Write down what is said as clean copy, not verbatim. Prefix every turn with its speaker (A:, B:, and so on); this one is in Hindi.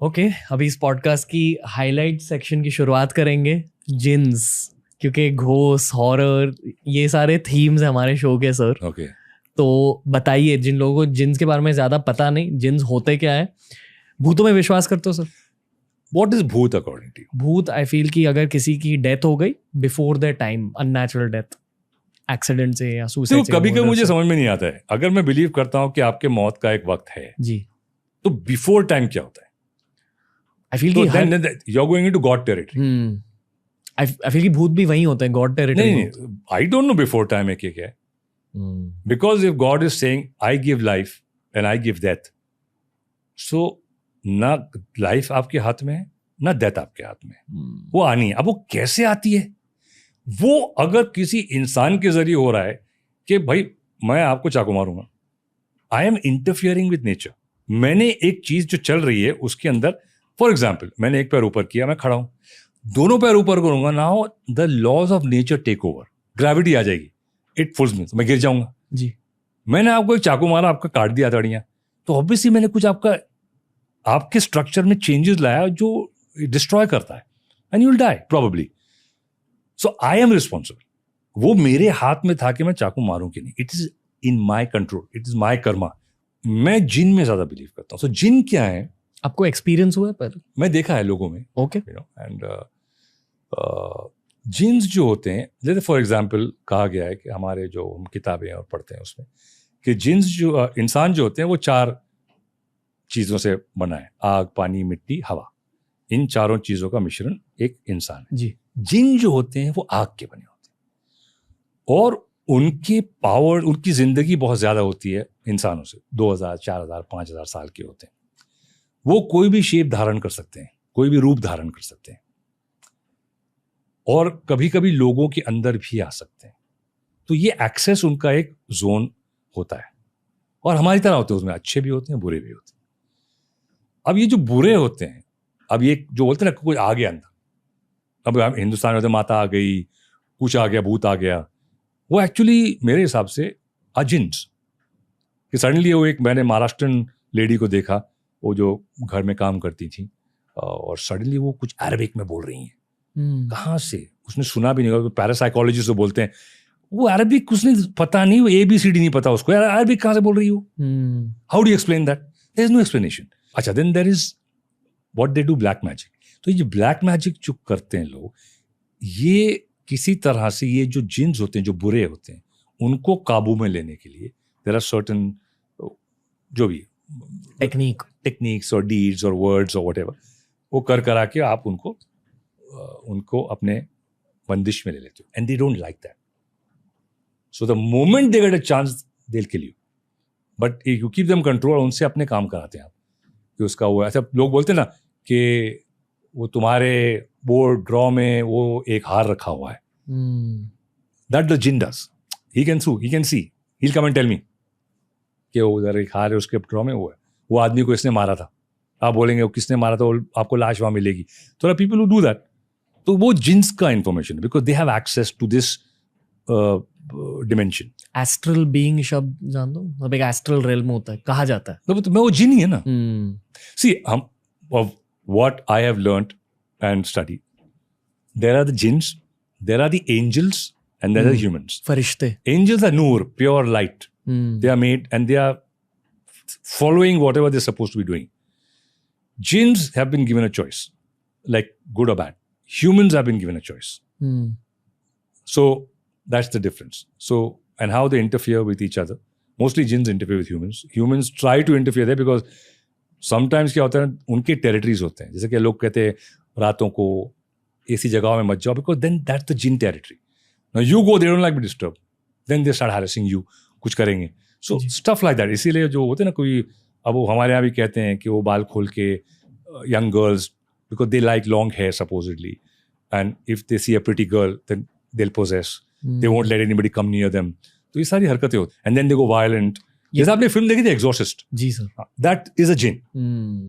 A: ओके, अभी इस पॉडकास्ट की हाईलाइट सेक्शन की शुरुआत करेंगे जिन्स, क्योंकि घोस्ट, हॉरर, ये सारे थीम्स हैं हमारे शो के सर।
B: ओके
A: तो बताइए, जिन लोगों को जिन्स के बारे में ज़्यादा पता नहीं, जिन्स होते क्या है? भूतों में विश्वास करते हो सर?
B: व्हाट इज भूत अकॉर्डिंग टू यू?
A: भूत, आई फील कि अगर किसी की डेथ हो गई before the time, unnatural death, accident से या सुसाइड से,
B: कभी कभी मुझे समझ में नहीं आता है। अगर मैं बिलीव करता हूँ कि आपके मौत का एक वक्त है
A: जी,
B: तो बिफोर टाइम क्या होता है?
A: आई फील
B: तो
A: कि
B: you are going into God territory.
A: I feel कि भूत भी वही होते हैं, गॉड टेरिटरी।
B: नहीं, I don't know before time है क्या है। Because if God is saying I give life and I give death, so ना लाइफ आपके हाथ में है ना डेथ आपके हाथ में है। वो आनी है। अब वो कैसे आती है? वो अगर किसी इंसान के जरिए हो रहा है कि भाई मैं आपको चाकू मारूंगा, I am interfering with nature. मैंने एक चीज जो चल रही है उसके अंदर, फॉर एग्जाम्पल मैंने एक पैर ऊपर किया, मैं खड़ा हूं, दोनों पैर ऊपर करूंगा, now the laws of nature take over, gravity आ जाएगी, इट फुल्स मी, मैं गिर जाऊंगा
A: जी।
B: मैंने आपको एक चाकू मारा, आपका काट दिया तड़ियां, तो ऑब्वियसली मैंने कुछ आपके स्ट्रक्चर में चेंजेस लाया जो डिस्ट्रॉय करता है, and you will die probably. So I am responsible. वो मेरे हाथ में था कि मैं चाकू मारूं कि नहीं। It is in my control, it is my Karma. मैं जिन में ज्यादा बिलीव करता हूँ। सो जिन क्या है,
A: आपको एक्सपीरियंस हुआ है पर?
B: मैं देखा है लोगों में।
A: ओके।
B: एंड जिन्स जो होते हैं, जैसे फॉर एग्जाम्पल कहा गया है कि हमारे जो हम किताबें और पढ़ते हैं उसमें कि जिन्स जो इंसान जो होते हैं वो 4 चीजों से बना है, आग, पानी, मिट्टी, हवा। इन चारों चीजों का मिश्रण एक इंसान है
A: जी।
B: जिन जो होते हैं वो आग के बने होते हैं और उनकी पावर, उनकी जिंदगी बहुत ज्यादा होती है इंसानों से। 2000, 4000, 5000 साल के होते हैं। वो कोई भी शेप धारण कर सकते हैं, कोई भी रूप धारण कर सकते हैं और कभी कभी लोगों के अंदर भी आ सकते हैं। तो ये एक्सेस उनका एक जोन होता है और हमारी तरह होते हैं, उसमें अच्छे भी होते हैं, बुरे भी होते हैं। अब ये जो बुरे होते हैं, अब ये जो बोलते हैं ना कोई आ गया अंदर, अब हिंदुस्तान में तो माता आ गई, कुछ आ गया, भूत आ गया, वो एक्चुअली मेरे हिसाब से अजिन्स। कि सडनली वो एक, मैंने महाराष्ट्रन लेडी को देखा, वो जो घर में काम करती थी, और सडनली वो कुछ अरबिक में बोल रही हैं। कहाँ से? उसने सुना भी नहीं होगा। पैरासाइकोलॉजिस्ट जो बोलते हैं, वो अरबिक उसने पता नहीं, वो ABCD नहीं पता उसको, यार अरबिक कहाँ से बोल रही हो? How do explain that? There is no explanation. अच्छा, then there is what they do, black magic. तो ये ब्लैक मैजिक जो करते हैं लोग, ये किसी तरह से ये जो जिन्स होते हैं, जो बुरे होते हैं, उनको काबू में लेने के लिए देयर आर सर्टेन जो भी टेक्निक्स और डीड्स और वर्ड्स और व्हाटएवर, वो करा के आप उनको अपने बंदिश में ले लेते हो, and they don't like that. So the moment they get a chance they will kill you, but you keep them control. उनसे अपने काम कराते हैं आप कि उसका वो, ऐसा लोग बोलते हैं ना कि वो तुम्हारे बोर्ड ड्रॉ में वो एक हार रखा हुआ है, that the jinn does. He can see, he will come and tell me कि वो उधर एक हार है उसके ड्रॉ में, वो आदमी को इसने मारा था। आप बोलेंगे वो किसने मारा था, वो आपको लाश वहां मिलेगी। तो पीपल हु डू दैट, तो वो जिन्स का इंफॉर्मेशन है, because they have access to this dimension.
A: Astral being शब्द जान दो, मतलब एक एस्ट्रल रेल्म होता है, कहा जाता है।
B: तो मैं वो जिन ही है ना। सी, हम what I have learned and studied, there are the jinns, there are the angels, and there are the humans.
A: फरिश्ते।
B: Angels are noor, pure light. They are made and they are following whatever they're supposed to be doing. Jinns have been given a choice, like good or bad. Humans have been given a choice. So that's the difference. So, and how they interfere with each other. Mostly jinns interfere with humans. Humans try to interfere there because sometimes क्या होता है, उनके टेरिटरीज होते हैं। जैसे कि लोग कहते हैं रातों को ऐसी जगहों में मत जाओ, because then that's the jinn territory. Now you go, they don't like be disturb, then they start harassing you, कुछ करेंगे। So stuff like that. इसीलिए जो होते हैं ना, कोई, अब वो हमारे यहाँ भी कहते हैं कि वो बाल खोल के young girls, because they like long hair supposedly, and if they see a pretty girl then they will possess, they won't let anybody come near them. तो ये सारी हरकतें होती हैं, and then they go violent. जैसे आपने फिल्म देखी थी एग्जॉर्सिस्ट?
A: जी sir,
B: that is a Jin.